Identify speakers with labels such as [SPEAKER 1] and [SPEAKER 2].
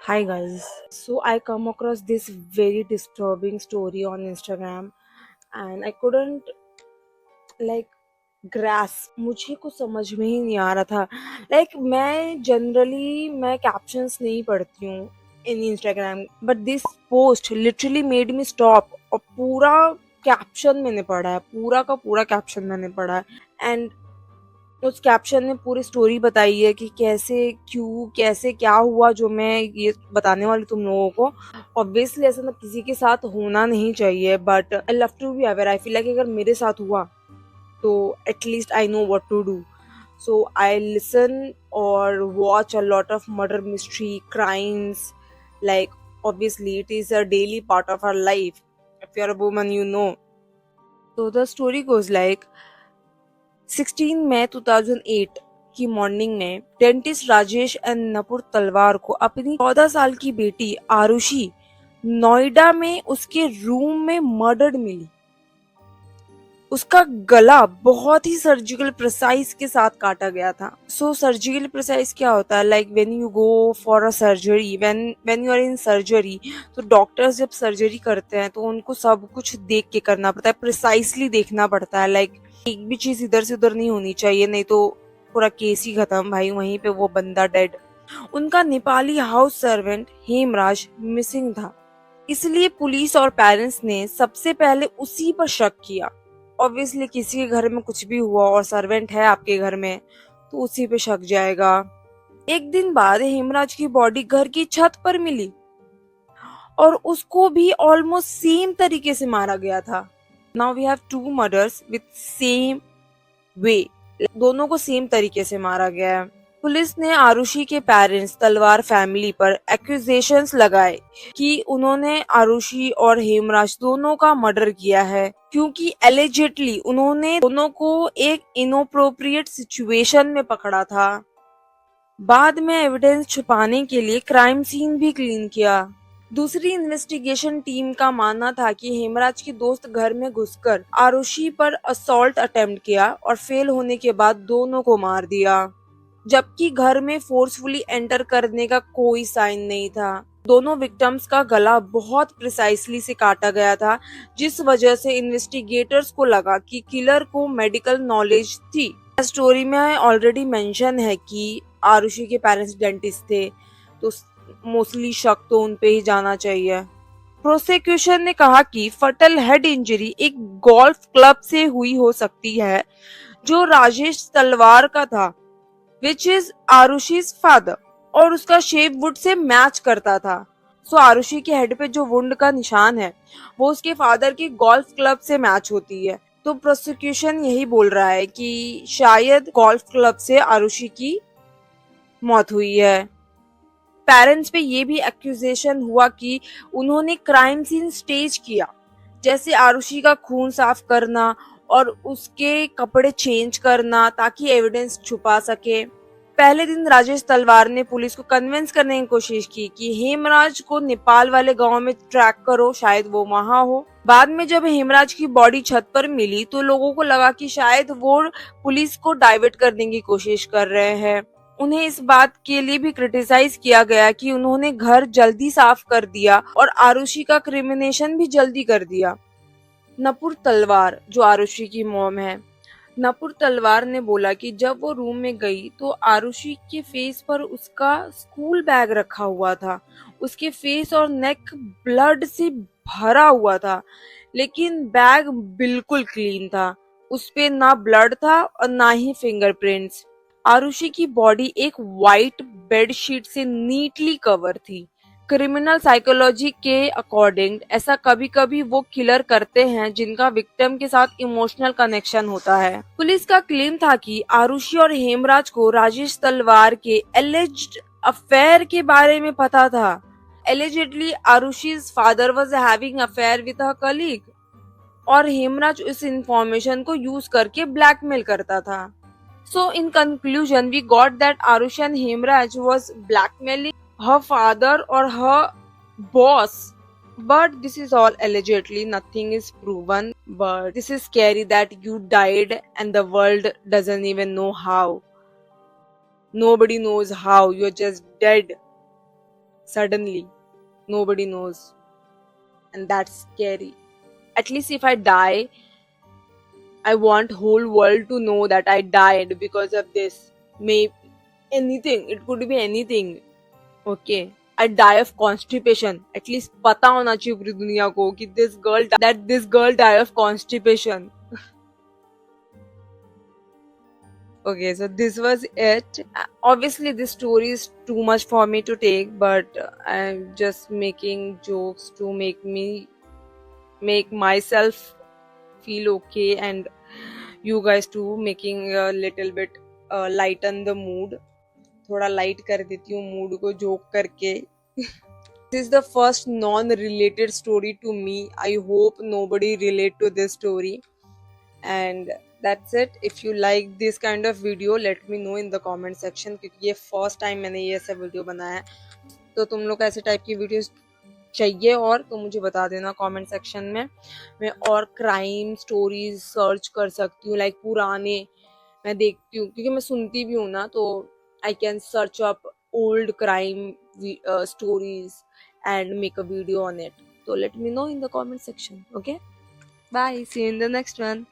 [SPEAKER 1] Hi guys. So I come across this very disturbing story on Instagram and I couldn't like grasp मुझे कुछ समझ में ही नहीं आ रहा था मैं कैप्शंस नहीं पढ़ती हूँ in Instagram but this post literally made me stop और पूरा कैप्शन मैंने पढ़ा है पूरा का पूरा कैप्शन मैंने पढ़ा है एंड उस कैप्शन में पूरी स्टोरी बताई है कि कैसे क्यों कैसे क्या हुआ जो मैं ये बताने वाली तुम लोगों को ऑब्वियसली ऐसा ना किसी के साथ होना नहीं चाहिए but I love to be aware I feel like अगर मेरे साथ हुआ तो at least I know what to do so I listen और watch a lot of murder mystery crimes like obviously it is a daily part of our life if you're a woman you know so the story goes like 16 मई 2008 की morning में dentist Rajesh and नपुर तलवार को अपनी 14 साल की बेटी आरुषि नोएडा में उसके रूम में मर्डर्ड मिली। उसका गला बहुत ही सर्जिकल प्रिसाइज के साथ काटा गया था। सो सर्जिकल प्रिसाइज क्या होता है? Like when you go for a surgery, when you are in surgery, तो डॉक्टर्स जब सर्जरी करते हैं तो उनको सब कुछ देख के करना पड़ता है, प्रिसाइसली देखना पड़ता है। लाइक एक भी चीज इधर से उधर नहीं होनी चाहिए, नहीं तो पूरा केस ही खत्म भाई, वहीं पे वो बंदा डेड। उनका Nepali house servant Hemraj missing था, इसलिए पुलिस और पेरेंट्स ने सबसे पहले उसी पर शक किया। ऑब्वियसली किसी के घर में कुछ भी हुआ और सर्वेंट है आपके घर में तो उसी पे शक जाएगा। एक दिन बाद हेमराज की बॉडी घर की छत पर मिली और उसको भी ऑलमोस्ट सेम तरीके से मारा गया था। Now we have two murders with same way, दोनों को सेम तरीके से मारा गया है। पुलिस ने आरुषि के पेरेंट्स तलवार फैमिली पर एक्यूजेशंस लगाए कि उन्होंने आरुषि और हेमराज दोनों का मर्डर किया है, क्योंकि एलिजेडली उन्होंने दोनों को एक इनअप्रोप्रिएट सिचुएशन में पकड़ा था। बाद में एविडेंस छुपाने के लिए क्राइम सीन भी क्लीन किया। दूसरी इन्वेस्टिगेशन टीम का मानना था कि हेमराज के दोस्त घर में घुसकर आरुषि पर असॉल्ट अटेम्प्ट किया और फेल होने के बाद दोनों को मार दिया, जबकि घर में फोर्सफुली एंटर करने का कोई साइन नहीं था। दोनों विक्टिम्स का गला बहुत प्रिसाइसली से काटा गया था, जिस वजह से इन्वेस्टिगेटर्स को लगा कि किलर को मेडिकल नॉलेज थी। स्टोरी में ऑलरेडी मेंशन है कि आरुषि के पेरेंट्स डेंटिस्ट थे, तो मोस्टली शक तो उन पे ही जाना चाहिए। प्रोसिक्यूशन ने कहा कि फटल हेड इंजरी एक गोल्फ क्लब से हुई हो सकती है जो राजेश तलवार का था, विच इज आरुषि's फादर, और उसका शेप वुड से मैच करता था। सो आरुषि के हेड पे जो वुंड का निशान है वो उसके फादर की गोल्फ क्लब से मैच होती है। तो प्रोसिक्यूशन यही बोल रहा है कि शायद गोल्फ क्लब से आरुषि की मौत हुई है। पेरेंट्स पे ये भी एक्यूजेशन हुआ कि उन्होंने क्राइम सीन स्टेज किया, जैसे आरुषि का खून साफ करना और उसके कपड़े चेंज करना ताकि एविडेंस छुपा सके। पहले दिन राजेश तलवार ने पुलिस को कन्विंस करने की कोशिश की कि हेमराज को नेपाल वाले गांव में ट्रैक करो, शायद वो वहां हो। बाद में जब हेमराज की बॉडी छत पर मिली तो लोगों को लगा कि शायद वो पुलिस को डाइवर्ट करने की कोशिश कर रहे हैं। उन्हें इस बात के लिए भी क्रिटिसाइज किया गया कि उन्होंने घर जल्दी साफ कर दिया और आरुषि का क्रिमिनेशन भी जल्दी कर दिया। नपुर तलवार, जो आरुषि की मॉम है, नपुर तलवार ने बोला कि जब वो रूम में गई तो आरुषि के फेस पर उसका स्कूल बैग रखा हुआ था। उसके फेस और नेक ब्लड से भरा हुआ था, लेकिन बैग बिल्कुल क्लीन था। उस पे ना ब्लड था और ना ही फिंगरप्रिंट्स। आरुषि की बॉडी एक वाइट बेडशीट से नीटली कवर थी। क्रिमिनल साइकोलॉजी के अकॉर्डिंग ऐसा कभी कभी वो किलर करते हैं जिनका विक्टिम के साथ इमोशनल कनेक्शन होता है। पुलिस का क्लेम था कि आरुषि और हेमराज को राजेश तलवार के एलिज्ड अफेयर के बारे में पता था। Allegedly Aarushi's father was having affair with her colleague और हेमराज इस इंफॉर्मेशन को यूज करके ब्लैकमेल करता था। So in conclusion, we got that Arushi and Hemraj was blackmailing her father or her boss. But this is all allegedly, nothing is proven. But this is scary that you died and the world doesn't even know how. Nobody knows how, you're just dead. suddenly. Nobody knows, and that's scary. At least if I die, I want whole world to know that I died because of this. Maybe anything. It could be anything. Okay. I die of constipation. At least पता होना चाहिए पूरी दुनिया को कि this girl died of constipation. Okay, so this was it. Obviously, this story is too much for me to take, but I'm just making jokes to make myself feel okay, and you guys too, making a little bit lighten the mood. थोड़ा light कर देती हूँ mood को joke करके. This is the first non-related story to me. I hope nobody relate to this story. And that's it. If you like this kind of video, let me know in the comment section, क्योंकि ये first time मैंने ये ऐसा video बनाया है. तो तुम लोग ऐसे टाइप की वीडियोस चाहिए और तो मुझे बता देना कमेंट सेक्शन में. मैं और क्राइम स्टोरीज सर्च कर सकती हूँ, लाइक पुराने मैं देखती हूँ क्योंकि मैं सुनती भी हूँ ना, तो I can search up old crime stories and make a video on it. So let me know in the comment section. Okay, bye, see you in the next one.